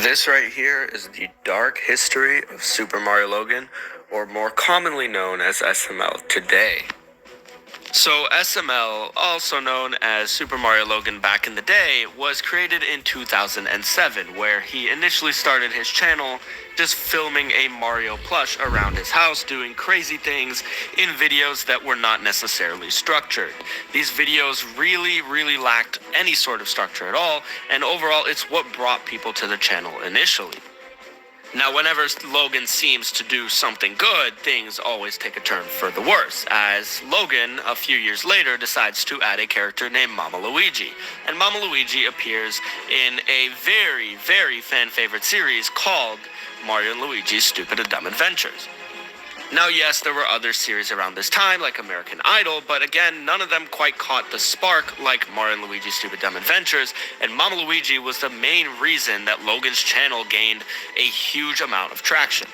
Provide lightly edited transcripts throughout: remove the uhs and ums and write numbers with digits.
This right here is the dark history of Super Mario Logan, or more commonly known as SML today. So SML, also known as Super Mario Logan back in the day, was created in 2007, where he initially started his channel just filming a Mario plush around his house, doing crazy things in videos that were not necessarily structured. These videos really lacked any sort of structure at all, and overall it's what brought people to the channel initially. Now, whenever Logan seems to do something good, things always take a turn for the worse, as Logan, a few years later, decides to add a character named Mama Luigi. And Mama Luigi appears in a very fan-favorite series called Mario and Luigi's Stupid and Dumb Adventures. Now, yes, there were other series around this time, like American Idol, but again, none of them quite caught the spark like Mario and Luigi's Stupid Dumb Adventures, and Mama Luigi was the main reason that Logan's channel gained a huge amount of traction.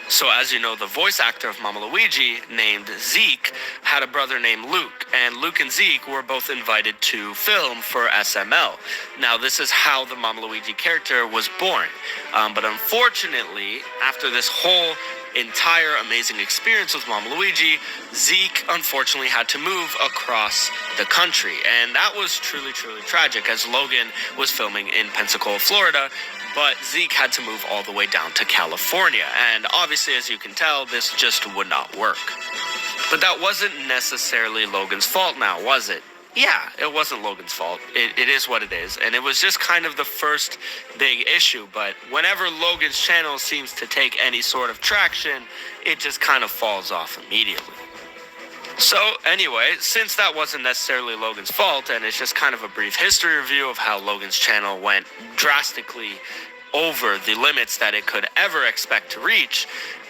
So as you know, the voice actor of Mama Luigi, named Zeke, had a brother named Luke, and Luke and Zeke were both invited to film for SML. Now, this is how the Mama Luigi character was born. But unfortunately, after this whole entire amazing experience with Mama Luigi, Zeke unfortunately had to move across the country, and that was truly tragic, as Logan was filming in Pensacola, Florida, but Zeke had to move all the way down to California, and obviously, as you can tell, this just would not work. But that wasn't necessarily Logan's fault now, was it? Yeah, it wasn't Logan's fault. It is what it is, and it was just kind of the first big issue, but whenever Logan's channel seems to take any sort of traction, it just kind of falls off immediately. So anyway, since that wasn't necessarily Logan's fault, and it's just kind of a brief history review of how Logan's channel went drastically over the limits that it could ever expect to reach,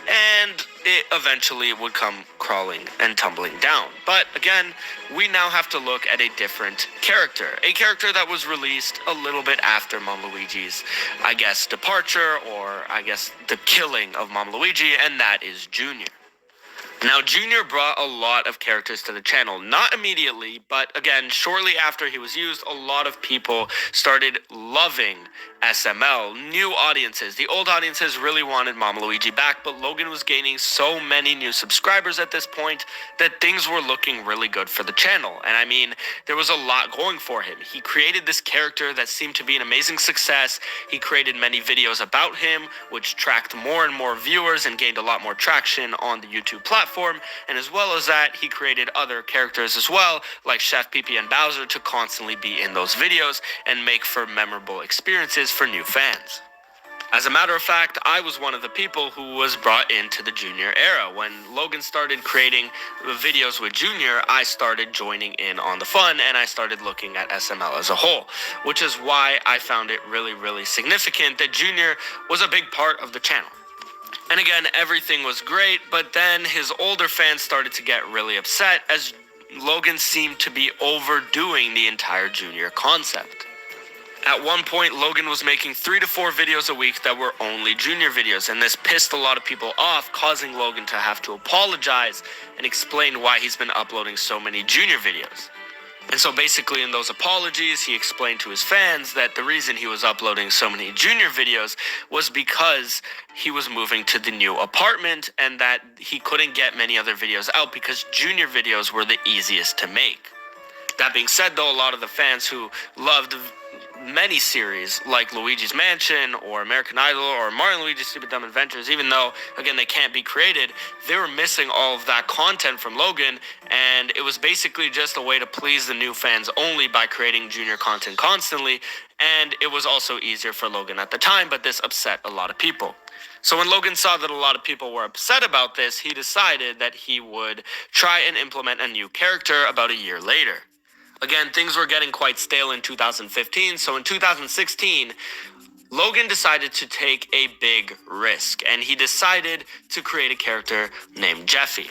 and it eventually would come crawling and tumbling down. But again, we now have to look at a different character. A character that was released a little bit after Mom Luigi's, departure, or the killing of Mom Luigi, and that is Junior. Now, Junior brought a lot of characters to the channel, not immediately, but again, shortly after he was used, a lot of people started loving SML. New audiences. The old audiences really wanted Mama Luigi back, but Logan was gaining so many new subscribers at this point that things were looking really good for the channel. And I mean, there was a lot going for him. He created this character that seemed to be an amazing success. He created many videos about him, which tracked more and more viewers and gained a lot more traction on the YouTube platform. And as well as that, he created other characters as well, like Chef Pee and Bowser, to constantly be in those videos and make for memorable experiences for new fans. As a matter of fact, I was one of the people who was brought into the Junior era. When Logan started creating videos with Junior, I started joining in on the fun, and I started looking at SML as a whole, which is why I found it really significant that Junior was a big part of the channel. And again, everything was great, but then his older fans started to get really upset, as Logan seemed to be overdoing the entire Junior concept. At one point, Logan was making 3 to 4 videos a week that were only Junior videos, and this pissed a lot of people off, causing Logan to have to apologize and explain why he's been uploading so many Junior videos. And so basically in those apologies, he explained to his fans that the reason he was uploading so many Junior videos was because he was moving to the new apartment, and that he couldn't get many other videos out because Junior videos were the easiest to make. That being said, though, a lot of the fans who loved many series like Luigi's Mansion or American Idol or Mario and Luigi's Stupid Dumb Adventures, even though, again, they can't be created, they were missing all of that content from Logan, and it was basically just a way to please the new fans only by creating Junior content constantly, and it was also easier for Logan at the time, but this upset a lot of people. So when Logan saw that a lot of people were upset about this, he decided that he would try and implement a new character about a year later. Again, things were getting quite stale in 2015, so in 2016, Logan decided to take a big risk, and he decided to create a character named Jeffy.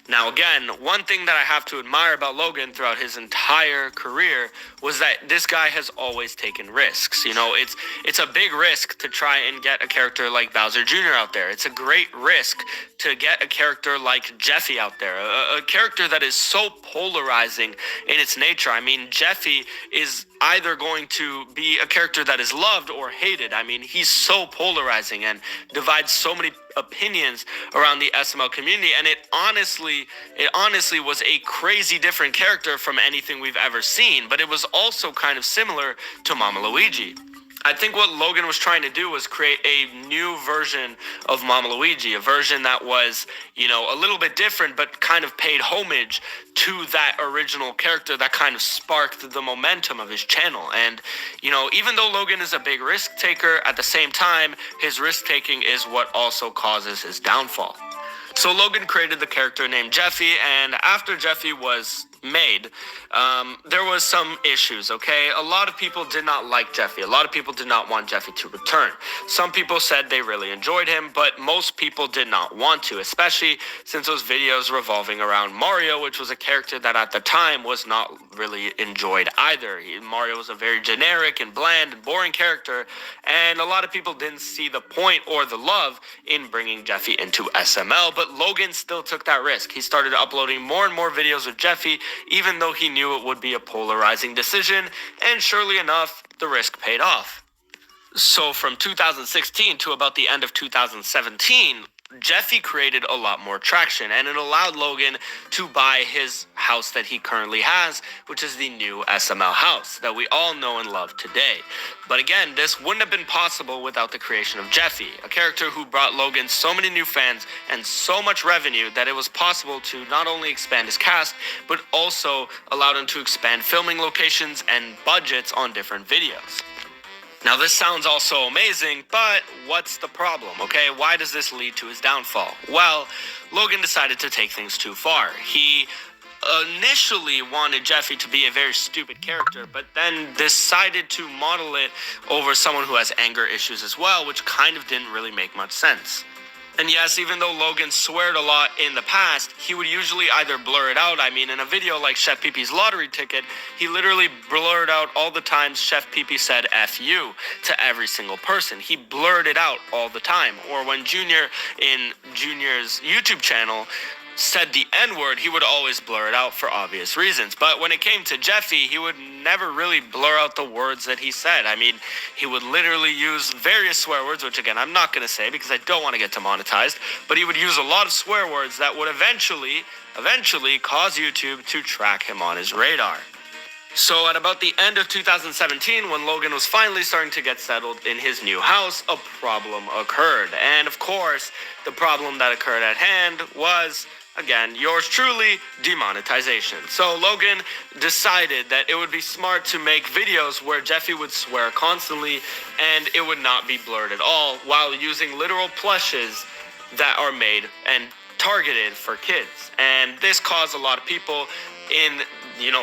Now again, one thing that I have to admire about Logan throughout his entire career was that this guy has always taken risks. You know, it's a big risk to try and get a character like Bowser Jr. out there. It's a great risk to get a character like Jeffy out there, a character that is so polarizing in its nature. I mean, Jeffy is either going to be a character that is loved or hated. I mean, he's so polarizing and divides so many opinions around the SML community, and it honestly was a crazy different character from anything we've ever seen, but it was also kind of similar to Mama Luigi. I think what Logan was trying to do was create a new version of Mama Luigi, a version that was, a little bit different, but kind of paid homage to that original character that kind of sparked the momentum of his channel. And, even though Logan is a big risk taker, at the same time, his risk taking is what also causes his downfall. So Logan created the character named Jeffy, and after Jeffy was made, there was some issues, okay? A lot of people did not like Jeffy. A lot of people did not want Jeffy to return. Some people said they really enjoyed him, but most people did not want to, especially since those videos revolving around Mario, which was a character that at the time was not really enjoyed either. Mario was a very generic and bland and boring character, and a lot of people didn't see the point or the love in bringing Jeffy into SML, but Logan still took that risk. He started uploading more and more videos with Jeffy, even though he knew it would be a polarizing decision, and surely enough, the risk paid off. So from 2016 to about the end of 2017, Jeffy created a lot more traction, and it allowed Logan to buy his house that he currently has, which is the new SML house that we all know and love today. But again, this wouldn't have been possible without the creation of Jeffy, a character who brought Logan so many new fans and so much revenue that it was possible to not only expand his cast, but also allowed him to expand filming locations and budgets on different videos. Now, this sounds also amazing, but what's the problem, okay? Why does this lead to his downfall? Well, Logan decided to take things too far. He initially wanted Jeffy to be a very stupid character, but then decided to model it over someone who has anger issues as well, which kind of didn't really make much sense. And yes, even though Logan sweared a lot in the past, he would usually either blur it out. I mean, in a video like Chef Pee-Pee's lottery ticket, he literally blurred out all the times Chef Pee-Pee said F you to every single person. He blurred it out all the time. Or when Junior in Junior's YouTube channel said the N-word, he would always blur it out for obvious reasons. But when it came to Jeffy, he would never really blur out the words that he said. I mean, he would literally use various swear words, which again, I'm not going to say because I don't want to get demonetized, but he would use a lot of swear words that would eventually cause YouTube to track him on his radar. So at about the end of 2017, when Logan was finally starting to get settled in his new house, a problem occurred. And of course, the problem that occurred at hand was, again, yours truly, demonetization. So Logan decided that it would be smart to make videos where Jeffy would swear constantly and it would not be blurred at all, while using literal plushes that are made and targeted for kids. And this caused a lot of people in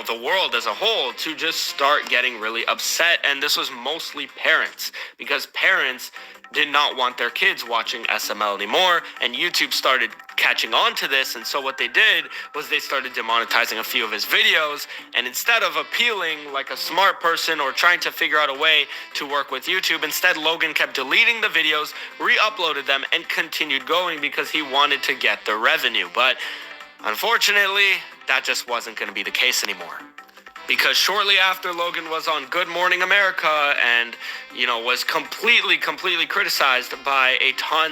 the world as a whole to just start getting really upset. And this was mostly parents, because parents did not want their kids watching SML anymore, and YouTube started catching on to this. And so what they did was they started demonetizing a few of his videos, and instead of appealing like a smart person or trying to figure out a way to work with YouTube, instead Logan kept deleting the videos, re-uploaded them, and continued going because he wanted to get the revenue. But unfortunately, that just wasn't going to be the case anymore. Because shortly after Logan was on Good Morning America and, was completely criticized by a ton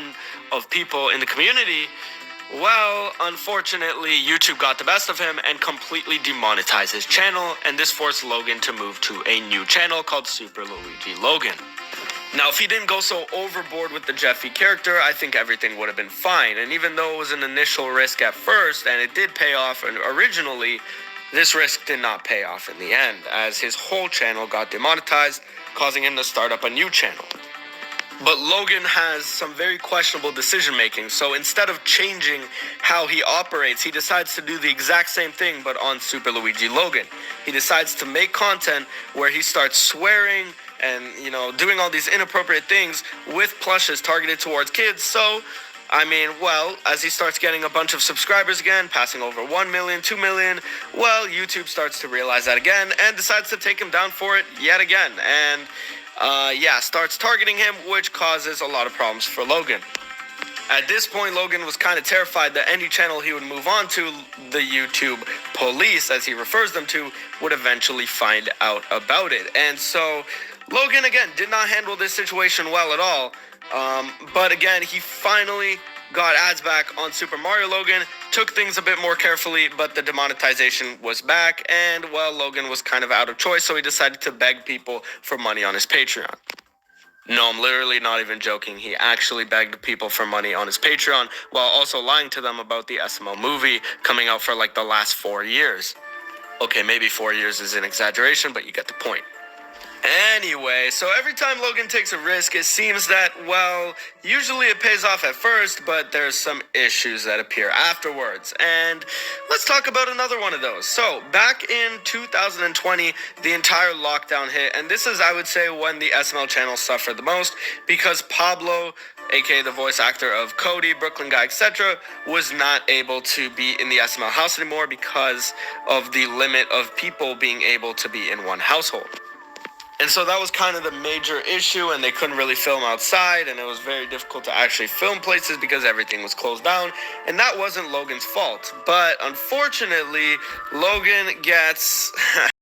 of people in the community, well, unfortunately, YouTube got the best of him and completely demonetized his channel, and this forced Logan to move to a new channel called Super Luigi Logan. Now, if he didn't go so overboard with the Jeffy character, I think everything would have been fine. And even though it was an initial risk at first, and it did pay off originally, this risk did not pay off in the end, as his whole channel got demonetized, causing him to start up a new channel. But Logan has some very questionable decision making, so instead of changing how he operates, he decides to do the exact same thing but on Super Luigi Logan. He decides to make content where he starts swearing and, doing all these inappropriate things with plushes targeted towards kids. So, as he starts getting a bunch of subscribers again, passing over 1 million, 2 million, YouTube starts to realize that again and decides to take him down for it yet again. And, starts targeting him, which causes a lot of problems for Logan. At this point, Logan was kind of terrified that any channel he would move on to, the YouTube police, as he refers them to, would eventually find out about it. And so Logan, again, did not handle this situation well at all. But again, he finally got ads back on Super Mario Logan, took things a bit more carefully, but the demonetization was back, and well, Logan was kind of out of choice, so he decided to beg people for money on his Patreon. No, I'm literally not even joking. He actually begged people for money on his Patreon while also lying to them about the SML movie coming out for like the last 4 years. Okay, maybe 4 years is an exaggeration, but you get the point. Anyway, so every time Logan takes a risk, it seems that, well, usually it pays off at first, but there's some issues that appear afterwards. And let's talk about another one of those. So, back in 2020, the entire lockdown hit, and this is, I would say, when the SML channel suffered the most, because Pablo, aka the voice actor of Cody, Brooklyn Guy, etc., was not able to be in the SML house anymore because of the limit of people being able to be in one household. And so that was kind of the major issue, and they couldn't really film outside, and it was very difficult to actually film places because everything was closed down, and that wasn't Logan's fault. But unfortunately, Logan gets